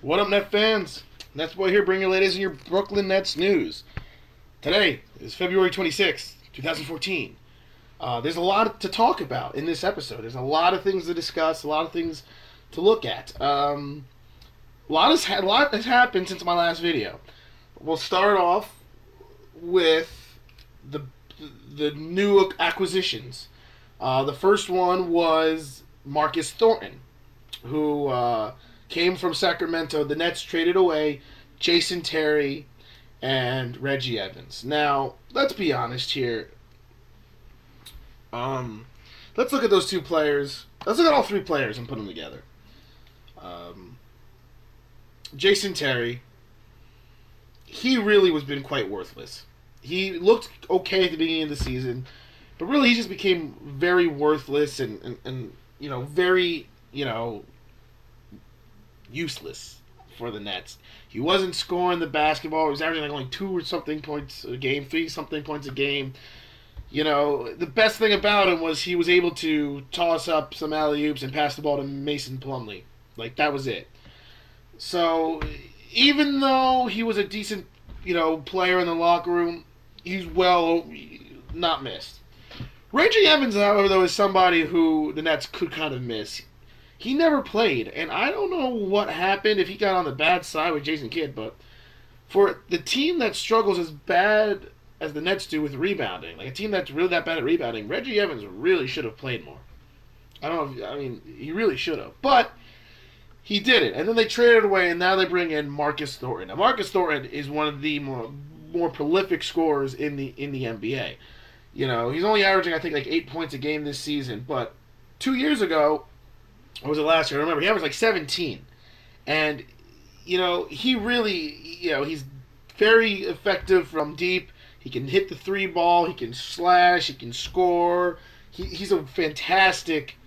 What up, Net fans? NetsBoy here, bringing you the latest in your Brooklyn Nets news. Today is February 26th, 2014. There's a lot to talk about in this episode. There's a lot of things to discuss, a lot of things to look at. A lot has happened since my last video. We'll start off with the new acquisitions. The first one was Marcus Thornton, who came from Sacramento. The Nets traded away Jason Terry and Reggie Evans. Now, let's be honest here. Let's look at those two players. Let's look at all three players and put them together. Jason Terry, he really was been quite worthless. He looked okay at the beginning of the season, but really he just became very worthless and very, useless for the Nets. He wasn't scoring the basketball. He was averaging like only 2 or something points a game, 3 something points a game. The best thing about him was he was able to toss up some alley-oops and pass the ball to Mason Plumlee. Like, that was it. So, even though he was a decent, player in the locker room, he's not missed. Reggie Evans, however, though, is somebody who the Nets could kind of miss. He never played, and I don't know what happened, if he got on the bad side with Jason Kidd, but for the team that struggles as bad as the Nets do with rebounding, like a team that's really that bad at rebounding, Reggie Evans really should have played more. He really should have. But he didn't, and then they traded away, and now they bring in Marcus Thornton. Now, Marcus Thornton is one of the more prolific scorers in the NBA. He's only averaging, I think, like 8 points a game this season, but 2 years ago, or was it last year? I remember he averaged like 17, and he really, he's very effective from deep. He can hit the 3 ball. He can slash. He can score. He's a fantastic,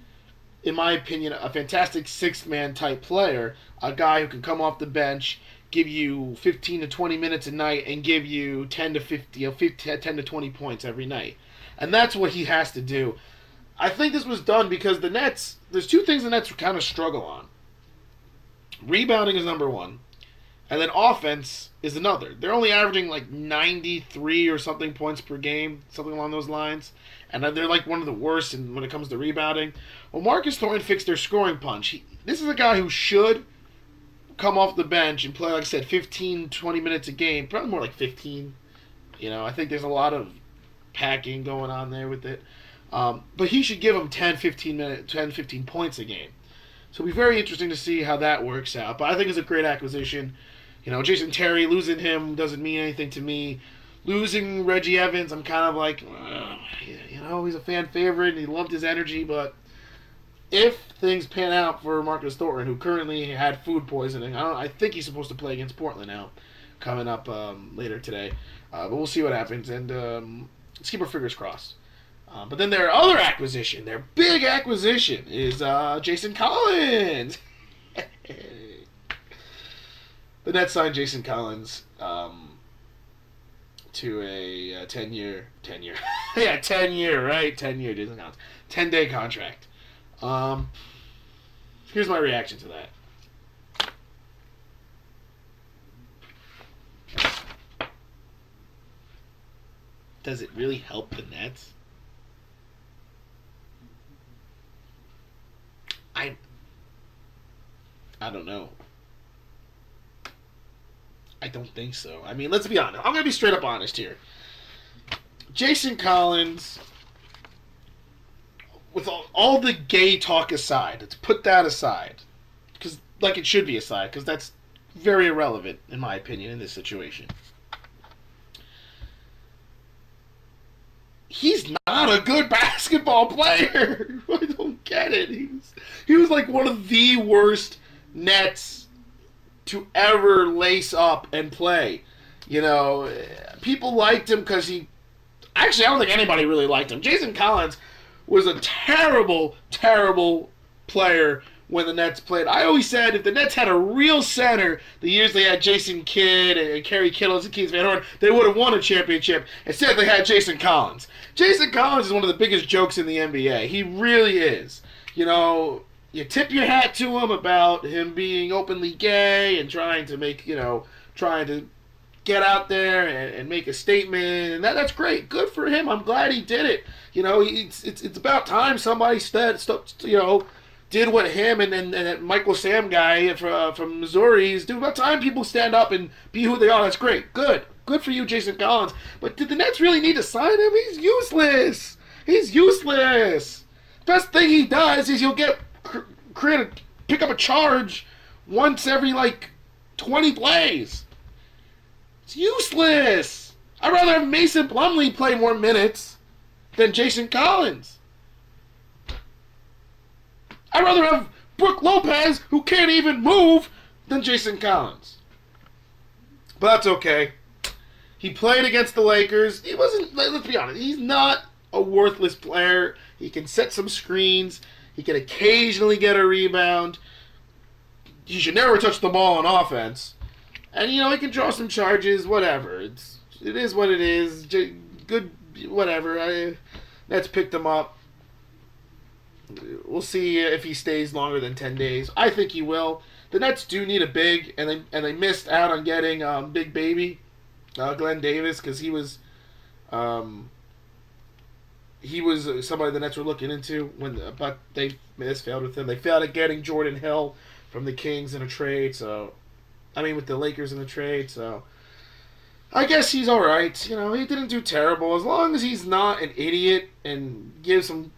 in my opinion, a fantastic sixth-man type player. A guy who can come off the bench, give you 15 to 20 minutes a night, and give you 10 to 20 points every night. And that's what he has to do. I think this was done because the Nets, there's 2 things the Nets kind of struggle on. Rebounding is number 1, and then offense is another. They're only averaging like 93 or something points per game, something along those lines, and they're like one of the worst when it comes to rebounding. Well, Marcus Thornton fixed their scoring punch. This is a guy who should come off the bench and play, like I said, 15, 20 minutes a game, probably more like 15. I think there's a lot of packing going on there with it. But he should give them 10, 15 points a game. So it'll be very interesting to see how that works out. But I think it's a great acquisition. Jason Terry, losing him doesn't mean anything to me. Losing Reggie Evans, I'm kind of like, he's a fan favorite and he loved his energy. But if things pan out for Marcus Thornton, who currently had food poisoning, I think he's supposed to play against Portland now, coming up later today. But we'll see what happens. And let's keep our fingers crossed. But then their other acquisition, their big acquisition, is Jason Collins. The Nets signed Jason Collins to a 10-year, yeah, 10-year, right? 10-year Jason Collins, 10-day contract. Here's my reaction to that. Does it really help the Nets? I don't know. I don't think so. Let's be honest. I'm going to be straight up honest here. Jason Collins, with all the gay talk aside, let's put that aside, because like it should be aside, because that's very irrelevant, in my opinion, in this situation. He's not a good basketball player. I don't get it. He was like one of the worst Nets to ever lace up and play. People liked him because actually, I don't think anybody really liked him. Jason Collins was a terrible, terrible player when the Nets played. I always said if the Nets had a real center, the years they had Jason Kidd and Kerry Kittles and Keith Van Horn, they would have won a championship. Instead, they had Jason Collins. Jason Collins is one of the biggest jokes in the NBA. He really is. you tip your hat to him about him being openly gay and trying to make, trying to get out there and make a statement, and that's great. Good for him. I'm glad he did it. It's about time somebody did what him and that Michael Sam guy from Missouri is doing. About time people stand up and be who they are. That's great. Good for you, Jason Collins. But did the Nets really need to sign him? He's useless. He's useless. Best thing he does is he'll pick up a charge once every 20 plays. It's useless. I'd rather have Mason Plumlee play more minutes than Jason Collins. I'd rather have Brook Lopez, who can't even move, than Jason Collins. But that's okay. He played against the Lakers. He wasn't, let's be honest, he's not a worthless player. He can set some screens. He can occasionally get a rebound. He should never touch the ball on offense. And, he can draw some charges, whatever. It is what it is. Good, whatever. Nets picked him up. We'll see if he stays longer than 10 days. I think he will. The Nets do need a big, and they missed out on getting Big Baby, Glenn Davis, because he was somebody the Nets were looking into, but they failed with him. They failed at getting Jordan Hill from the Kings in a trade, with the Lakers in a trade, so I guess he's alright. He didn't do terrible. As long as he's not an idiot and gives some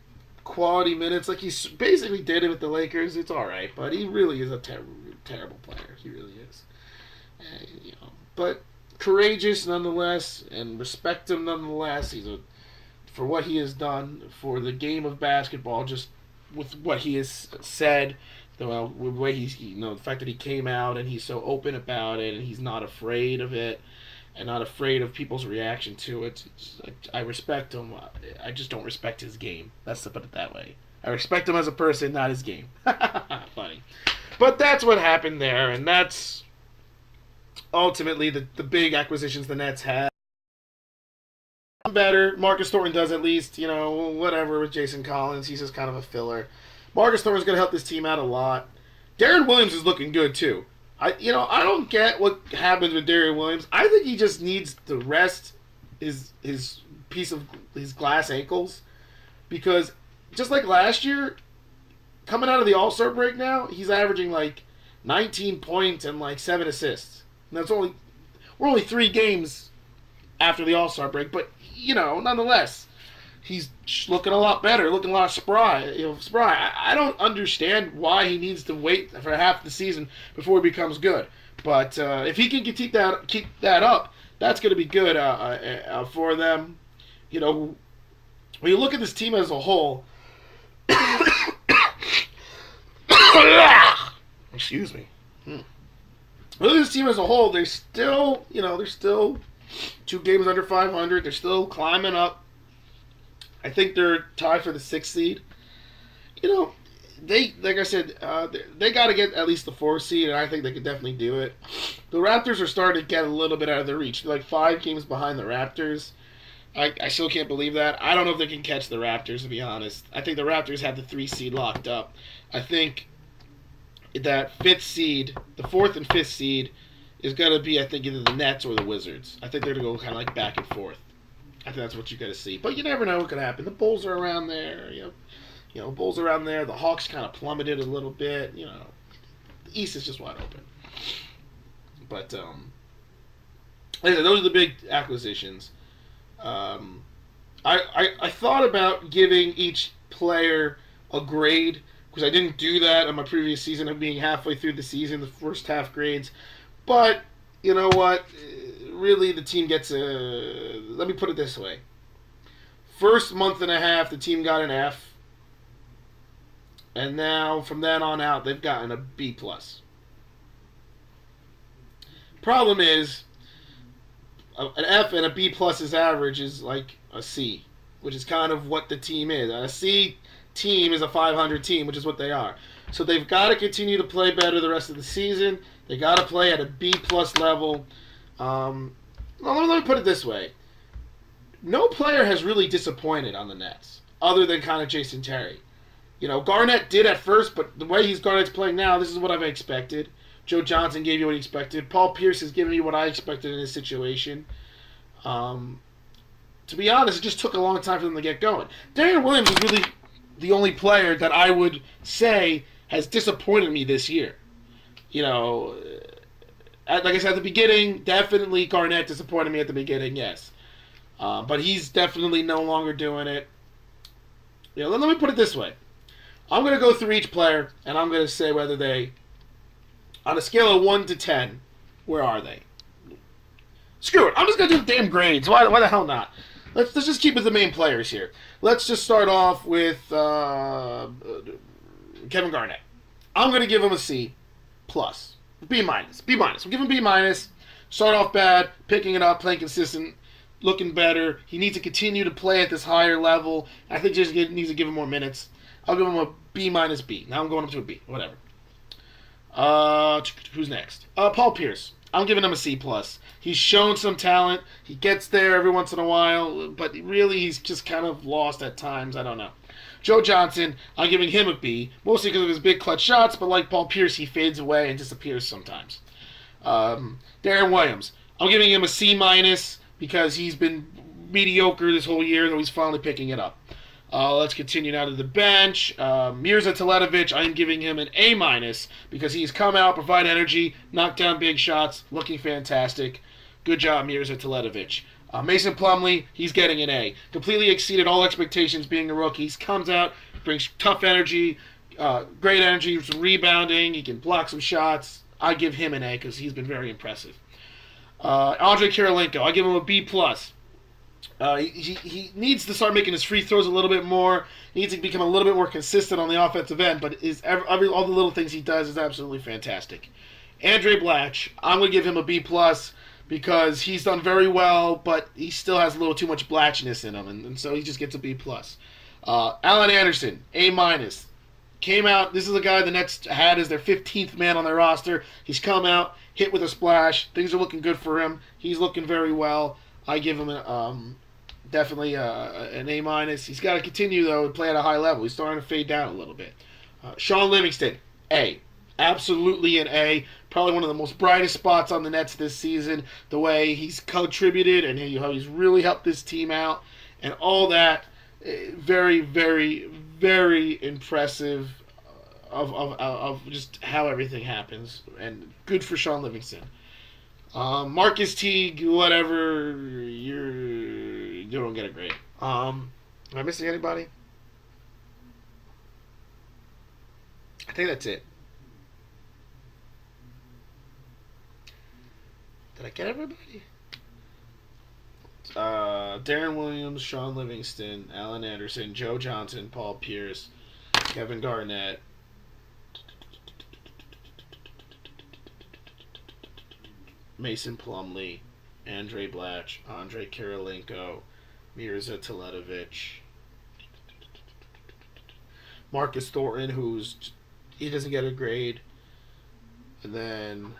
quality minutes like he basically did it with the Lakers, it's alright. But he really is a terrible player. He really is. But courageous nonetheless, and respect him nonetheless. For what he has done for the game of basketball, just with what he has said, the way the fact that he came out and he's so open about it, and he's not afraid of it, and not afraid of people's reaction to it. I respect him. I just don't respect his game. Let's put it that way. I respect him as a person, not his game. Funny. But that's what happened there, and that's ultimately the big acquisitions the Nets had. Better. Marcus Thornton does at least, whatever with Jason Collins. He's just kind of a filler. Marcus Thornton's going to help this team out a lot. Darren Williams is looking good, too. I don't get what happens with Darren Williams. I think he just needs to rest his piece of his glass ankles, because just like last year, coming out of the All-Star break now, he's averaging 19 points and 7 assists. And we're only 3 games after the All-Star break, but nonetheless, he's looking a lot better, looking a lot spry. I don't understand why he needs to wait for half the season before he becomes good. But if he can keep that up, that's going to be good for them. When you look at this team as a whole, excuse me. Look at this team as a whole. They're still 2 games under 500. They're still climbing up. I think they're tied for the 6th seed. They, like I said, they got to get at least the 4th seed, and I think they could definitely do it. The Raptors are starting to get a little bit out of their reach. They're 5 games behind the Raptors. I still can't believe that. I don't know if they can catch the Raptors, to be honest. I think the Raptors have the 3 seed locked up. I think that 5th seed, the 4th and 5th seed, is going to be, I think, either the Nets or the Wizards. I think they're going to go kind of back and forth. I think that's what you got to see. But you never know what could happen. The Bulls are around there. Bulls around there. The Hawks kind of plummeted a little bit. The East is just wide open. But like I said, those are the big acquisitions. I thought about giving each player a grade, because I didn't do that in my previous season of being halfway through the season, the first half grades. But you know what? Really, the team gets let me put it this way. First month and a half, the team got an F. And now, from then on out, they've gotten a B+. Problem is, an F and a B+'s average is like a C, which is kind of what the team is. A C team is a 500 team, which is what they are. So they've got to continue to play better the rest of the season. They got to play at a B+ level. Let me put it this way. No player has really disappointed on the Nets, other than kind of Jason Terry. Garnett did at first, but the way Garnett's playing now, this is what I've expected. Joe Johnson gave you what he expected. Paul Pierce has given you what I expected in his situation. To be honest, it just took a long time for them to get going. Darren Williams is really the only player that I would say has disappointed me this year. Like I said at the beginning, definitely Garnett disappointed me at the beginning, yes. But he's definitely no longer doing it. Let me put it this way. I'm going to go through each player, and I'm going to say whether they, on a scale of 1 to 10, where are they? Screw it. I'm just going to do the damn grades. Why the hell not? Let's just keep with the main players here. Let's just start off with Kevin Garnett. I'm going to give him a C+. B-. We'll give him B-. Start off bad, picking it up, playing consistent, looking better. He needs to continue to play at this higher level. I think just needs to give him more minutes. I'll give him a B-. Now I'm going up to a B. Whatever. Who's next? Paul Pierce. I'm giving him a C+. He's shown some talent. He gets there every once in a while, but really he's just kind of lost at times. I don't know. Joe Johnson, I'm giving him a B, mostly because of his big clutch shots, but like Paul Pierce, he fades away and disappears sometimes. Darren Williams, I'm giving him a C- because he's been mediocre this whole year, though he's finally picking it up. Let's continue now to the bench. Mirza Teletovic, I'm giving him an A- because he's come out, provide energy, knocked down big shots, looking fantastic. Good job, Mirza Teletovic. Mason Plumlee, he's getting an A. Completely exceeded all expectations being a rookie. He comes out, brings tough energy, great energy, some rebounding. He can block some shots. I give him an A because he's been very impressive. Andre Kirilenko, I give him a B+. He needs to start making his free throws a little bit more. He needs to become a little bit more consistent on the offensive end, but all the little things he does is absolutely fantastic. Andre Blatch, I'm going to give him a B+, because he's done very well, but he still has a little too much blatchiness in him, and so he just gets a B+. Alan Anderson, A-. Came out, this is a guy the Nets had as their 15th man on their roster. He's come out, hit with a splash. Things are looking good for him. He's looking very well. I give him definitely an A-. He's got to continue, though, and play at a high level. He's starting to fade down a little bit. Sean Livingston, A. Absolutely an A. Probably one of the most brightest spots on the Nets this season. The way he's contributed and how he's really helped this team out and all that. Very, very, very impressive of just how everything happens. And good for Sean Livingston. Marcus Teague, whatever, you don't get a grade. Am I missing anybody? I think that's it. Did I get everybody? Darren Williams, Sean Livingston, Alan Anderson, Joe Johnson, Paul Pierce, Kevin Garnett, Mason Plumlee, Andre Blatch, Andre Kirilenko, Mirza Teletovic, Marcus Thornton, he doesn't get a grade, and then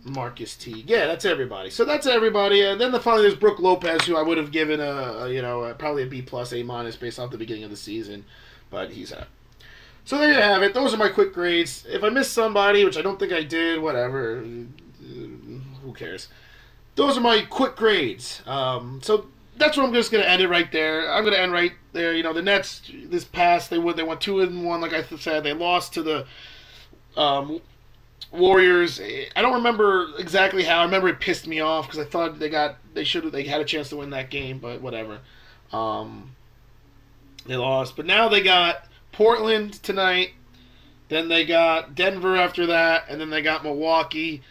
Marcus Teague. Yeah, that's everybody. So that's everybody. And then finally there's Brook Lopez, who I would have given probably a B+, A- based off the beginning of the season, but he's out. So there you have it. Those are my quick grades. If I missed somebody, which I don't think I did, whatever. Who cares? Those are my quick grades. So that's where I'm just going to end it right there. I'm going to end right there. The Nets this past they went 2-1, like I said. They lost to the Warriors. I don't remember exactly how. I remember it pissed me off because I thought they had a chance to win that game, but whatever. They lost. But now they got Portland tonight. Then they got Denver after that, and then they got Milwaukee.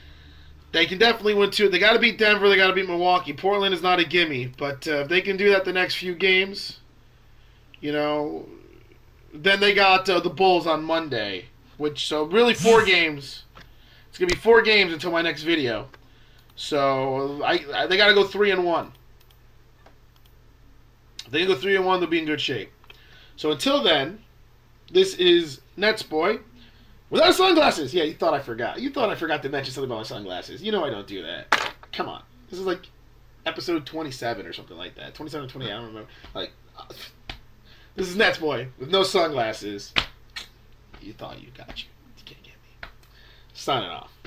They can definitely win two. They got to beat Denver. They got to beat Milwaukee. Portland is not a gimme, but if they can do that the next few games, then they got the Bulls on Monday, so really 4 games. It's gonna be 4 games until my next video. So they got to go 3-1. If they can go 3-1, they'll be in good shape. So until then, this is NetsBoy. Without sunglasses! Yeah, you thought I forgot. You thought I forgot to mention something about my sunglasses. You know I don't do that. Come on. This is like episode 27 or something like that. 27 or 28, I don't remember. This is NetsBoy with no sunglasses. You thought you got you. You can't get me. Signing off.